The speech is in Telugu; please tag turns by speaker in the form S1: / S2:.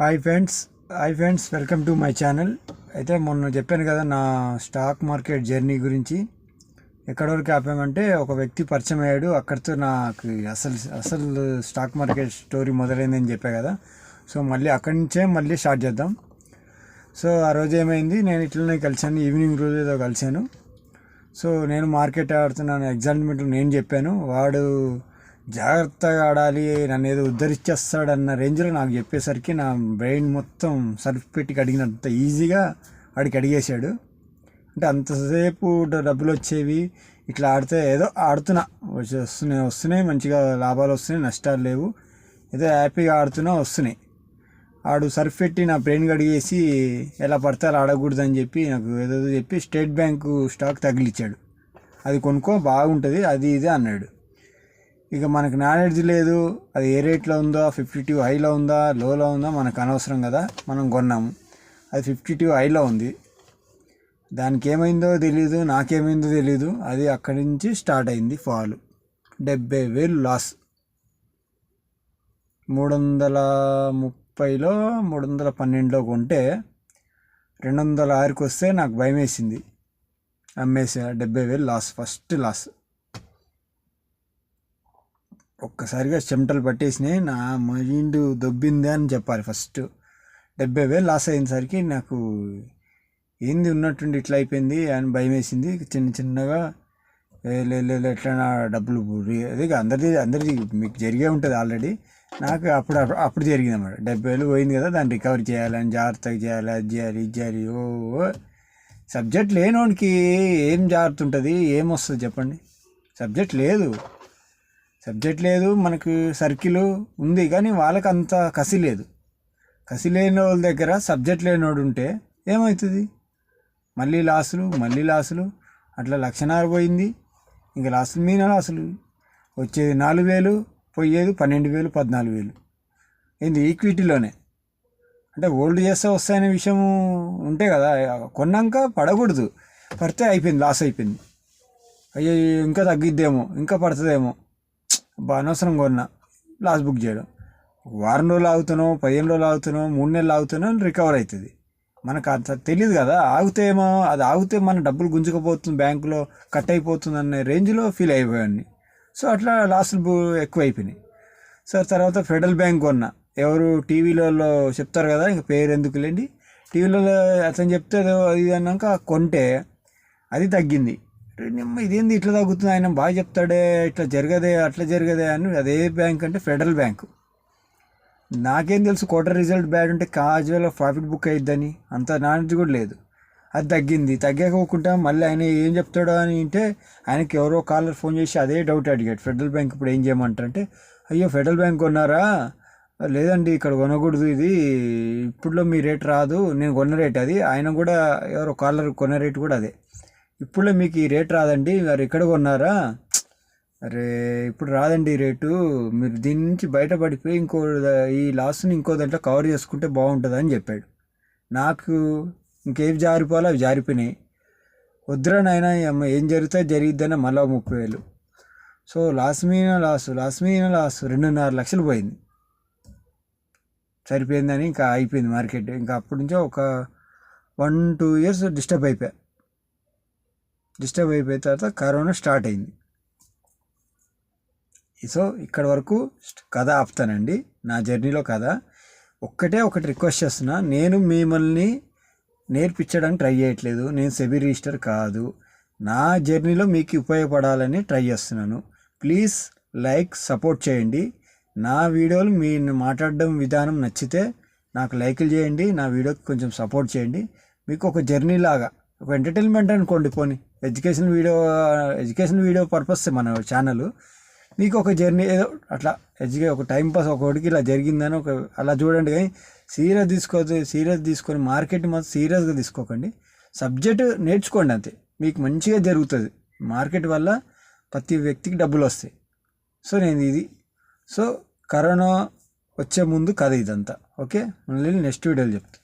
S1: Hi friends welcome to my channel. అయితే మొన్న చెప్పాను కదా నా స్టాక్ మార్కెట్ జర్నీ గురించి. ఎక్కడి వరకు ఆపామంటే ఒక వ్యక్తి పరిచయం అయ్యాడు, అక్కడితో నాకు అసలు స్టాక్ మార్కెట్ స్టోరీ మొదలైందని చెప్పా కదా. సో మళ్ళీ అక్కడి నుంచే మళ్ళీ స్టార్ట్ చేద్దాం. సో ఆ రోజు ఏమైంది, నేను ఇట్లనే కలిశాను, ఈవినింగ్ రోజు ఏదో కలిశాను. సో నేను మార్కెట్ ఆడుతున్నాను, ఎగ్జైట్మెంట్ నేను చెప్పాను. వాడు జాగ్రత్తగా ఆడాలి, నన్ను ఏదో ఉద్ధరించేస్తాడన్న రేంజ్లో నాకు చెప్పేసరికి నా బ్రెయిన్ మొత్తం సర్ఫ్ పెట్టి కడిగినంత ఈజీగా వాడికి అడిగేశాడు. అంటే అంతసేపు డబ్బులు వచ్చేవి, ఇట్లా ఆడితే ఏదో ఆడుతున్నా, వస్తున్నాయి మంచిగా లాభాలు వస్తున్నాయి, నష్టాలు లేవు, ఏదో హ్యాపీగా ఆడుతున్నా వస్తున్నాయి. ఆడు సర్ఫ్ పెట్టి నా బ్రెయిన్ కడిగేసి ఎలా పడితే అలా ఆడకూడదని చెప్పి నాకు ఏదో చెప్పి స్టేట్ బ్యాంకు స్టాక్ తగిలిచ్చాడు. అది కొనుక్కో బాగుంటుంది అది ఇది అన్నాడు. ఇక మనకు నాలెడ్జ్ లేదు, అది ఏ రేట్లో ఉందో, 52 హైలో ఉందా లోలో ఉందా మనకు అనవసరం కదా. మనం కొన్నాము, అది 52 హైలో ఉంది. దానికి ఏమైందో తెలీదు, నాకేమైందో తెలీదు. అది అక్కడి నుంచి స్టార్ట్ అయింది ఫాల్. 70,000 లాస్. 330లో 312లో కొంటే 206కి వస్తే నాకు భయం వేసింది, అమ్మేసా. 70,000 లాస్, ఫస్ట్ లాస్. ఒక్కసారిగా చెమటలు పట్టేసినాయి, నా మైండ్ దొబ్బిందే అని చెప్పాలి. ఫస్ట్ 70,000 లాస్ అయినసరికి నాకు ఏంది ఉన్నట్టుండి ఇట్లా అయిపోయింది అని భయం వేసింది. చిన్నగా ఎట్లా డబ్బులు అది అందరిది మీకు జరిగే ఉంటుంది ఆల్రెడీ. నాకు అప్పుడు జరిగింది అన్నమాట. 70,000 పోయింది కదా, దాన్ని రికవర్ చేయాలని జాగ్రత్తగా చేయాలి, అది చేయాలి ఇది చేయాలి. ఓ సబ్జెక్ట్ లేనోడికి ఏం జాగ్రత్త ఉంటుంది, ఏమొస్తుంది చెప్పండి. సబ్జెక్ట్ లేదు మనకు, సర్కిల్ ఉంది కానీ వాళ్ళకి అంత కసి లేదు. కసి లేని వాళ్ళ దగ్గర సబ్జెక్ట్ లేనివాడు ఉంటే ఏమవుతుంది, మళ్ళీ లాసులు. అట్లా 1,00,000 పోయింది. ఇంకా లాసులు మీద లాసులు. వచ్చేది 4,000, పోయేది 12,000 14,000. ఏంది ఈక్విటీలోనే. అంటే హోల్డ్ చేస్తే వస్తాయనే విషయం ఉంటే కదా, కొన్నాక పడకూడదు, పడితే అయిపోయింది, లాస్ అయిపోయింది. అయ్యో ఇంకా తగ్గిద్దేమో, ఇంకా పడుతుందేమో, అనవసరం కొన్నా, లాస్ బుక్ చేయడం. వారం రోజులు ఆగుతున్నాం, 15 రోజులు ఆగుతున్నాం, 3 నెలలు ఆగుతున్నాం, రికవర్ అవుతుంది. మనకు అంత తెలియదు కదా. ఆగితే మన డబ్బులు గుంజుకపోతుంది, బ్యాంకులో కట్ అయిపోతుంది అనే రేంజ్లో ఫీల్ అయిపోయాన్ని. సో అట్లా లాసులు ఎక్కువైపోయినాయి. సో తర్వాత ఫెడరల్ బ్యాంక్ కొన్నా. ఎవరు టీవీలలో చెప్తారు కదా, ఇంకా పేరు ఎందుకు లేండి, టీవీలలో అతను చెప్తే అది అన్నాక కొంటే అది తగ్గింది. ఇదేంది ఇట్లా తగ్గుతుంది, ఆయన బాగా చెప్తాడే, ఇట్లా జరగదే అట్లా జరగదే అని. అదే బ్యాంక్ అంటే ఫెడరల్ బ్యాంకు. నాకేం తెలుసు క్వార్టర్ రిజల్ట్ బ్యాడ్ ఉంటే కాజువల్ ప్రాఫిట్ బుక్ అయిద్దని, అంత నాలెడ్జ్ కూడా లేదు. అది తగ్గాకోకుండా మళ్ళీ ఆయన ఏం చెప్తాడో అని అంటే, ఆయనకి ఎవరో కాలర్ ఫోన్ చేసి అదే డౌట్ అడిగాడు, ఫెడరల్ బ్యాంక్ ఇప్పుడు ఏం చేయమంటారంటే, అయ్యో ఫెడరల్ బ్యాంక్ కొన్నారా, లేదండి ఇక్కడ కొనకూడదు, ఇది ఇప్పుడులో మీ రేట్ రాదు, నేను కొన్న రేట్ అది. ఆయన కూడా ఎవరో కాలర్ కొన్న రేటు కూడా అదే. ఇప్పుడులో మీకు ఈ రేట్ రాదండి, మరి ఇక్కడ కొన్నారా, అరే ఇప్పుడు రాదండి ఈ రేటు, మీరు దీని నుంచి బయటపడిపోయి ఈ లాస్ని ఇంకో దాంట్లో కవర్ చేసుకుంటే బాగుంటుంది అని చెప్పాడు. నాకు ఇంకేం జారిపోవాలో అవి జారిపోయినాయి. వద్దురా నాయన, అమ్మ ఏం జరిగిద్దని మళ్ళీ 30,000. సో లాస్ మీద లాస్ 2.5 లక్షలు పోయింది. సరిపోయిందని ఇంకా అయిపోయింది మార్కెట్. ఇంకా అప్పటి నుంచో ఒక 1-2 ఇయర్స్ డిస్టర్బ్ అయిపోయిన తర్వాత కరోనా స్టార్ట్ అయింది. సో ఇక్కడ వరకు కథ ఆపుతానండి, నా జర్నీలో కథ. ఒకటి రిక్వెస్ట్ చేస్తున్నా, నేను మిమ్మల్ని నేర్పించడానికి ట్రై చేయట్లేదు, నేను సెబీ రిజిస్టర్ కాదు. నా జర్నీలో మీకు ఉపయోగపడాలని ట్రై చేస్తున్నాను. ప్లీజ్ సపోర్ట్ చేయండి. నా వీడియోలు మీ మాట్లాడడం విధానం నచ్చితే నాకు లైకులు చేయండి, నా వీడియోకి కొంచెం సపోర్ట్ చేయండి. మీకు ఒక జర్నీ లాగా, ఒక ఎంటర్టైన్మెంట్ అనుకోండి, పోనీ ఎడ్యుకేషన్ వీడియో పర్పస్ మన ఛానల్. మీకు ఒక జర్నీ ఏదో అట్లా ఒక టైంపాస్, ఒకటికి ఇలా జరిగిందని అలా చూడండి. కానీ సీరియస్ తీసుకొని మార్కెట్ మాత్రం సీరియస్గా తీసుకోకండి. సబ్జెక్టు నేర్చుకోండి అంతే, మీకు మంచిగా జరుగుతుంది. మార్కెట్ వల్ల ప్రతి వ్యక్తికి డబ్బులు వస్తాయి. సో కరోనా వచ్చే ముందు కథ ఇదంతా. ఓకే, మళ్ళీ నెక్స్ట్ వీడియోలో చెప్తాను.